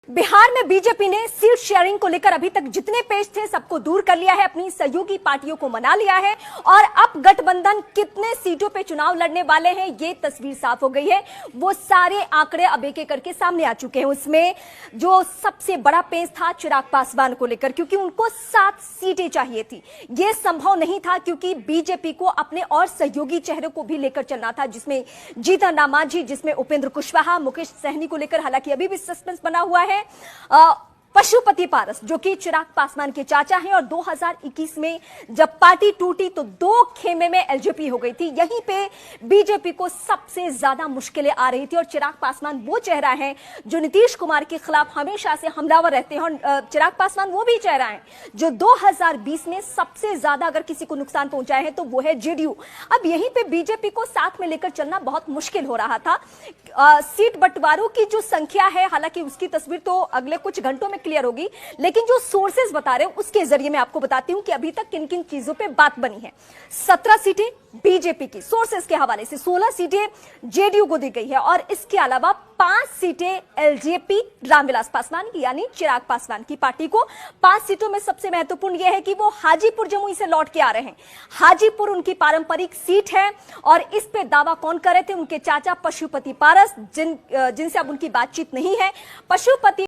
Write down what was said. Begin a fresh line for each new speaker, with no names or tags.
बिहार में बीजेपी ने seat sharing को लेकर अभी तक जितने पेच थे सबको दूर कर लिया है, अपनी सहयोगी पार्टियों को मना लिया है और अब गठबंधन कितने सीटों पे चुनाव लड़ने वाले हैं ये तस्वीर साफ हो गई है। वो सारे आंकड़े अब एक एक करके सामने आ चुके हैं। उसमें जो सबसे बड़ा पेच था चिराग पासवान को लेकर, क्योंकि उनको 7 सीटें चाहिए थी। ये संभव नहीं था क्योंकि बीजेपी को अपने और सहयोगी चेहरे को भी लेकर चलना था, जिसमें जीतन राम मांझी, जिसमें उपेंद्र कुशवाहा, मुकेश सहनी को लेकर हालांकि अभी भी सस्पेंस बना हुआ है। पशुपति पारस जो कि चिराग पासवान के चाचा हैं और 2021 में जब पार्टी टूटी तो 2 खेमे में एलजेपी हो गई थी। यहीं पे बीजेपी को सबसे ज्यादा मुश्किलें आ रही थी और चिराग पासवान वो चेहरा है जो नीतीश कुमार के खिलाफ हमेशा से हमलावर रहते हैं और चिराग पासवान वो भी चेहरा है जो 2020 में सबसे ज्यादा अगर किसी को नुकसान पहुंचाए है तो वो है जेडीयू। अब यहीं पे बीजेपी को साथ में लेकर चलना बहुत मुश्किल हो रहा था। सीट बंटवारों की जो संख्या है, हालांकि उसकी तस्वीर तो अगले कुछ घंटों में क्लियर होगी, लेकिन जो सोर्सेज बता रहे हैं उसके जरिए मैं आपको बताती हूं कि अभी तक किन किन चीजों पे बात बनी है। 17 सीटें बीजेपी की सोर्सेज के हवाले से, 16 सीटें जेडीयू को दी गई है और इसके अलावा 5 सीटें एलजेपी रामविलास पासवान की यानी चिराग पासवान की पार्टी को। 5 सीटों में सबसे महत्वपूर्ण यह है कि वो हाजीपुर जमुई से लौट के आ रहे हैं। हाजीपुर उनकी पारंपरिक सीट है और इस पे दावा कौन कर रहे थे? उनके चाचा पशुपति पारस, जिनसे अब उनकी बातचीत नहीं है। पशुपति